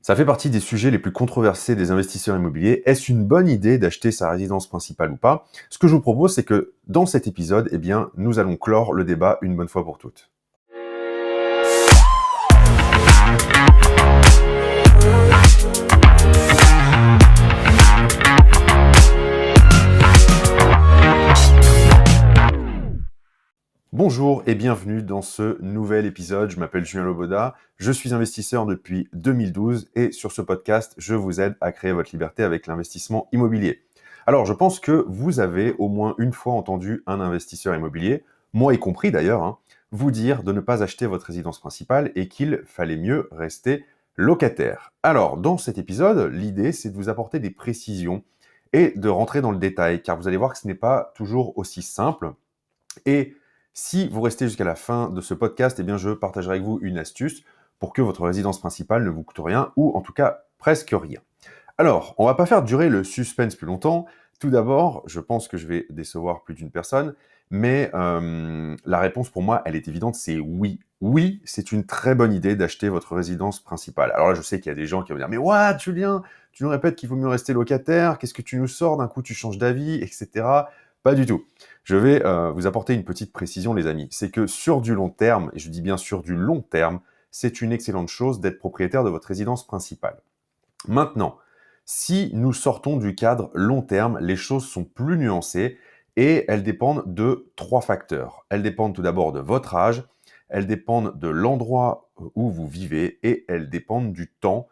Ça fait partie des sujets les plus controversés des investisseurs immobiliers. Est-ce une bonne idée d'acheter sa résidence principale ou pas? Ce que je vous propose, c'est que dans cet épisode, nous allons clore le débat une bonne fois pour toutes. Bonjour et bienvenue dans ce nouvel épisode. Je m'appelle Julien Loboda, je suis investisseur depuis 2012 et sur ce podcast, je vous aide à créer votre liberté avec l'investissement immobilier. Alors, je pense que vous avez au moins une fois entendu un investisseur immobilier, moi y compris d'ailleurs, vous dire de ne pas acheter votre résidence principale et qu'il fallait mieux rester locataire. Alors, dans cet épisode, l'idée, c'est de vous apporter des précisions et de rentrer dans le détail, car vous allez voir que ce n'est pas toujours aussi simple. Et si vous restez jusqu'à la fin de ce podcast, je partagerai avec vous une astuce pour que votre résidence principale ne vous coûte rien, ou en tout cas presque rien. Alors, on ne va pas faire durer le suspense plus longtemps. Tout d'abord, je pense que je vais décevoir plus d'une personne, mais la réponse pour moi, elle est évidente, c'est oui. Oui, c'est une très bonne idée d'acheter votre résidence principale. Alors là, je sais qu'il y a des gens qui vont dire « Mais what, Julien, tu nous répètes qu'il vaut mieux rester locataire, qu'est-ce que tu nous sors, d'un coup tu changes d'avis, etc. » Pas du tout. Je vais vous apporter une petite précision, les amis. C'est que sur du long terme, et je dis bien sur du long terme, c'est une excellente chose d'être propriétaire de votre résidence principale. Maintenant, si nous sortons du cadre long terme, les choses sont plus nuancées et elles dépendent de 3 facteurs. Elles dépendent tout d'abord de votre âge, elles dépendent de l'endroit où vous vivez et elles dépendent du temps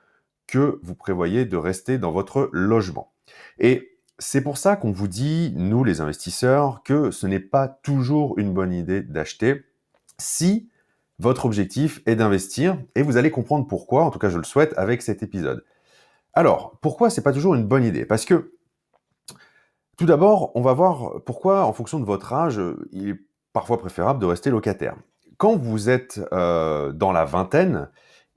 que vous prévoyez de rester dans votre logement. Et c'est pour ça qu'on vous dit, nous les investisseurs, que ce n'est pas toujours une bonne idée d'acheter si votre objectif est d'investir, et vous allez comprendre pourquoi, en tout cas je le souhaite, avec cet épisode. Alors, pourquoi c'est pas toujours une bonne idée? Parce que, tout d'abord, on va voir pourquoi, en fonction de votre âge, il est parfois préférable de rester locataire. Quand vous êtes dans la vingtaine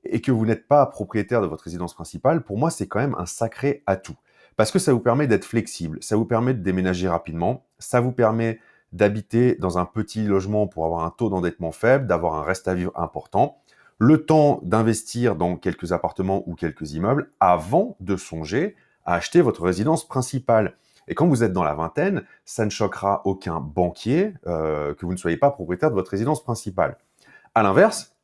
et que vous n'êtes pas propriétaire de votre résidence principale, pour moi, c'est quand même un sacré atout. Parce que ça vous permet d'être flexible, ça vous permet de déménager rapidement, ça vous permet d'habiter dans un petit logement pour avoir un taux d'endettement faible, d'avoir un reste à vivre important, le temps d'investir dans quelques appartements ou quelques immeubles avant de songer à acheter votre résidence principale. Et quand vous êtes dans la vingtaine, ça ne choquera aucun banquier que vous ne soyez pas propriétaire de votre résidence principale. À l'inverse,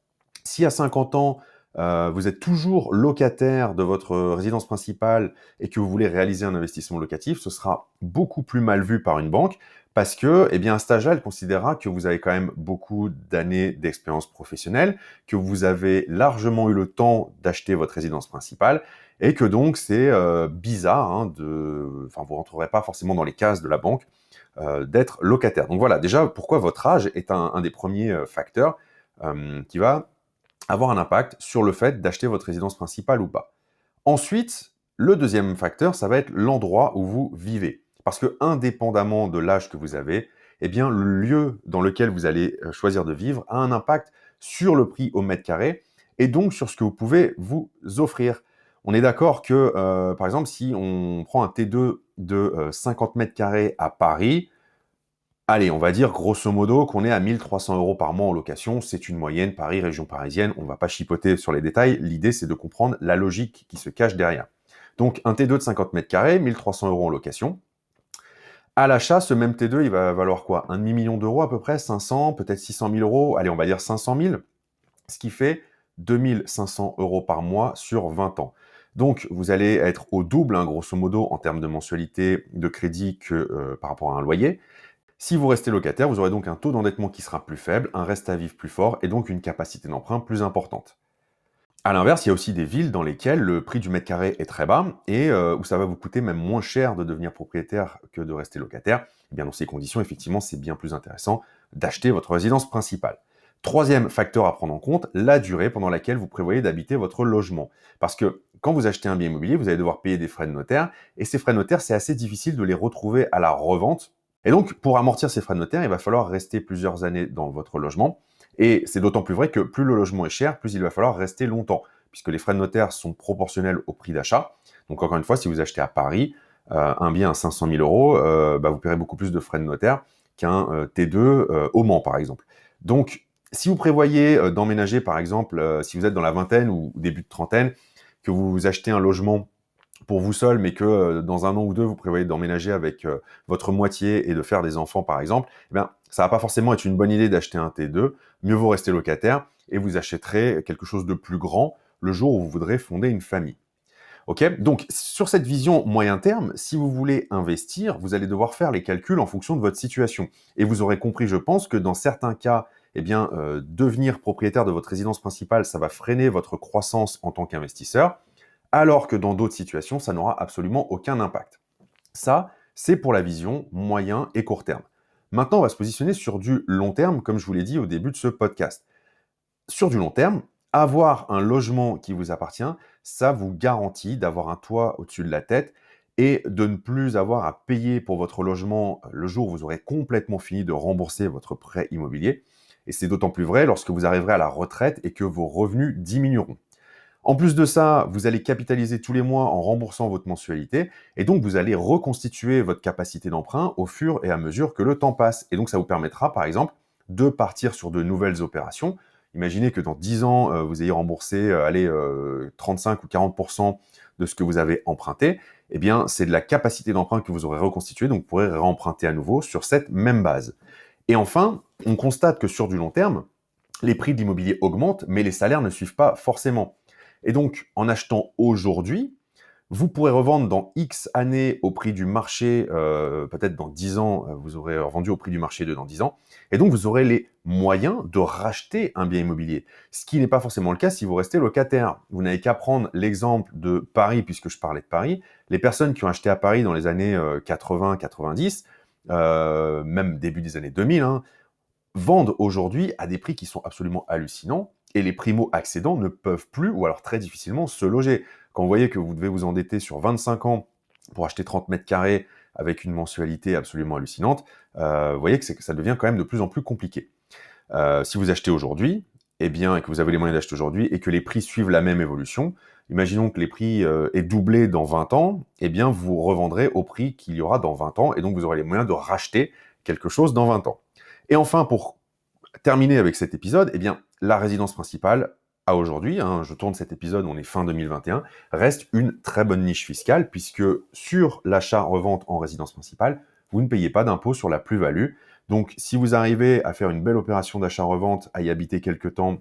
si à 50 ans, vous êtes toujours locataire de votre résidence principale et que vous voulez réaliser un investissement locatif, ce sera beaucoup plus mal vu par une banque parce que, à cet âge-là, elle considérera que vous avez quand même beaucoup d'années d'expérience professionnelle, que vous avez largement eu le temps d'acheter votre résidence principale et que donc c'est bizarre, vous ne rentrerez pas forcément dans les cases de la banque d'être locataire. Donc voilà, déjà, pourquoi votre âge est un des premiers facteurs qui va avoir un impact sur le fait d'acheter votre résidence principale ou pas. Ensuite, le deuxième facteur, ça va être l'endroit où vous vivez. Parce que indépendamment de l'âge que vous avez, le lieu dans lequel vous allez choisir de vivre a un impact sur le prix au mètre carré et donc sur ce que vous pouvez vous offrir. On est d'accord que, par exemple, si on prend un T2 de 50 mètres carrés à Paris, allez, on va dire grosso modo qu'on est à 1 300 € par mois en location. C'est une moyenne, Paris, région parisienne. On ne va pas chipoter sur les détails. L'idée, c'est de comprendre la logique qui se cache derrière. Donc, un T2 de 50 mètres carrés, 1 300 € en location. À l'achat, ce même T2, il va valoir quoi? Un demi-million d'euros à peu près, 500, peut-être 600 000 euros. Allez, on va dire 500 000, ce qui fait 2 500 € par mois sur 20 ans. Donc, vous allez être au double, grosso modo, en termes de mensualité de crédit que par rapport à un loyer. Si vous restez locataire, vous aurez donc un taux d'endettement qui sera plus faible, un reste à vivre plus fort et donc une capacité d'emprunt plus importante. À l'inverse, il y a aussi des villes dans lesquelles le prix du mètre carré est très bas et où ça va vous coûter même moins cher de devenir propriétaire que de rester locataire. Dans ces conditions, effectivement, c'est bien plus intéressant d'acheter votre résidence principale. Troisième facteur à prendre en compte, la durée pendant laquelle vous prévoyez d'habiter votre logement. Parce que quand vous achetez un bien immobilier, vous allez devoir payer des frais de notaire et ces frais de notaire, c'est assez difficile de les retrouver à la revente. Et donc, pour amortir ces frais de notaire, il va falloir rester plusieurs années dans votre logement. Et c'est d'autant plus vrai que plus le logement est cher, plus il va falloir rester longtemps, puisque les frais de notaire sont proportionnels au prix d'achat. Donc encore une fois, si vous achetez à Paris un bien à 500 000 €, vous paierez beaucoup plus de frais de notaire qu'un T2 au Mans, par exemple. Donc, si vous prévoyez d'emménager, par exemple, si vous êtes dans la vingtaine ou début de trentaine, que vous achetez un logement pour vous seul, mais que dans 1 an ou 2, vous prévoyez d'emménager avec votre moitié et de faire des enfants, par exemple, eh bien, ça va pas forcément être une bonne idée d'acheter un T2. Mieux vaut rester locataire et vous achèterez quelque chose de plus grand le jour où vous voudrez fonder une famille. Ok? Donc, sur cette vision moyen terme, si vous voulez investir, vous allez devoir faire les calculs en fonction de votre situation. Et vous aurez compris, je pense, que dans certains cas, eh bien, devenir propriétaire de votre résidence principale, ça va freiner votre croissance en tant qu'investisseur, alors que dans d'autres situations, ça n'aura absolument aucun impact. Ça, c'est pour la vision moyen et court terme. Maintenant, on va se positionner sur du long terme, comme je vous l'ai dit au début de ce podcast. Sur du long terme, avoir un logement qui vous appartient, ça vous garantit d'avoir un toit au-dessus de la tête et de ne plus avoir à payer pour votre logement le jour où vous aurez complètement fini de rembourser votre prêt immobilier. Et c'est d'autant plus vrai lorsque vous arriverez à la retraite et que vos revenus diminueront. En plus de ça, vous allez capitaliser tous les mois en remboursant votre mensualité et donc vous allez reconstituer votre capacité d'emprunt au fur et à mesure que le temps passe. Et donc ça vous permettra par exemple de partir sur de nouvelles opérations. Imaginez que dans 10 ans, vous ayez remboursé 35 ou 40% de ce que vous avez emprunté. Eh bien, c'est de la capacité d'emprunt que vous aurez reconstituée, donc vous pourrez réemprunter à nouveau sur cette même base. Et enfin, on constate que sur du long terme, les prix de l'immobilier augmentent, mais les salaires ne suivent pas forcément. Et donc, en achetant aujourd'hui, vous pourrez revendre dans X années au prix du marché, peut-être dans 10 ans, vous aurez revendu au prix du marché de dans 10 ans. Et donc, vous aurez les moyens de racheter un bien immobilier. Ce qui n'est pas forcément le cas si vous restez locataire. Vous n'avez qu'à prendre l'exemple de Paris, puisque je parlais de Paris. Les personnes qui ont acheté à Paris dans les années 80-90, même début des années 2000, hein, vendent aujourd'hui à des prix qui sont absolument hallucinants et les primo-accédants ne peuvent plus ou alors très difficilement se loger. Quand vous voyez que vous devez vous endetter sur 25 ans pour acheter 30 mètres carrés avec une mensualité absolument hallucinante, vous voyez que ça devient quand même de plus en plus compliqué. Si vous achetez aujourd'hui, eh bien, et que vous avez les moyens d'acheter aujourd'hui et que les prix suivent la même évolution, imaginons que les prix aient doublé dans 20 ans, eh bien, vous revendrez au prix qu'il y aura dans 20 ans et donc vous aurez les moyens de racheter quelque chose dans 20 ans. Et enfin, pour terminer avec cet épisode, eh bien, la résidence principale, à aujourd'hui, hein, je tourne cet épisode, on est fin 2021, reste une très bonne niche fiscale puisque sur l'achat-revente en résidence principale, vous ne payez pas d'impôt sur la plus-value. Donc, si vous arrivez à faire une belle opération d'achat-revente, à y habiter quelques temps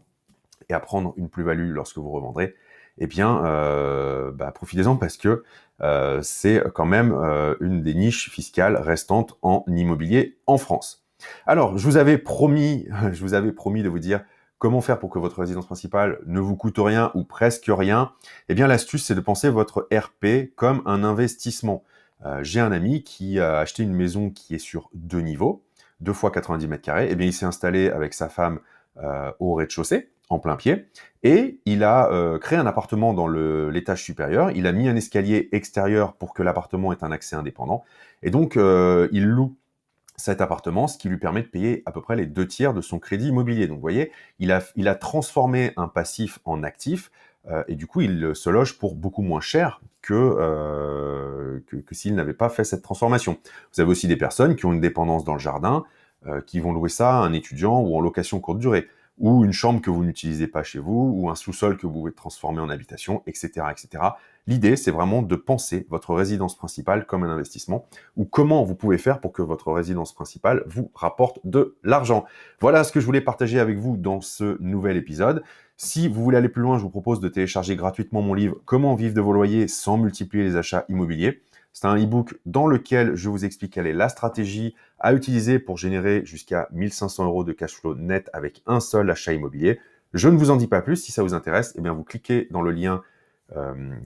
et à prendre une plus-value lorsque vous revendrez, eh bien, profitez-en parce que c'est quand même une des niches fiscales restantes en immobilier en France. Alors, je vous avais promis de vous dire comment faire pour que votre résidence principale ne vous coûte rien ou presque rien. Eh bien, l'astuce, c'est de penser votre RP comme un investissement. J'ai un ami qui a acheté une maison qui est sur 2 niveaux, 2 fois 90 mètres carrés. Eh bien, il s'est installé avec sa femme au rez-de-chaussée, en plein pied, et il a créé un appartement dans l'étage supérieur. Il a mis un escalier extérieur pour que l'appartement ait un accès indépendant. Et donc, il loue cet appartement, ce qui lui permet de payer à peu près les 2 tiers de son crédit immobilier. Donc, vous voyez, il a transformé un passif en actif et du coup, il se loge pour beaucoup moins cher que s'il n'avait pas fait cette transformation. Vous avez aussi des personnes qui ont une dépendance dans le jardin, qui vont louer ça à un étudiant ou en location courte durée, ou une chambre que vous n'utilisez pas chez vous, ou un sous-sol que vous pouvez transformer en habitation, etc., etc. L'idée, c'est vraiment de penser votre résidence principale comme un investissement, ou comment vous pouvez faire pour que votre résidence principale vous rapporte de l'argent. Voilà ce que je voulais partager avec vous dans ce nouvel épisode. Si vous voulez aller plus loin, je vous propose de télécharger gratuitement mon livre « Comment vivre de vos loyers sans multiplier les achats immobiliers ». C'est un e-book dans lequel je vous explique quelle est la stratégie à utiliser pour générer jusqu'à 1 500 € de cash flow net avec un seul achat immobilier. Je ne vous en dis pas plus. Si ça vous intéresse, eh bien vous cliquez dans le lien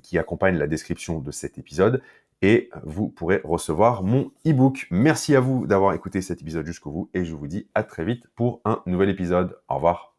qui accompagne la description de cet épisode et vous pourrez recevoir mon e-book. Merci à vous d'avoir écouté cet épisode jusqu'au bout et je vous dis à très vite pour un nouvel épisode. Au revoir.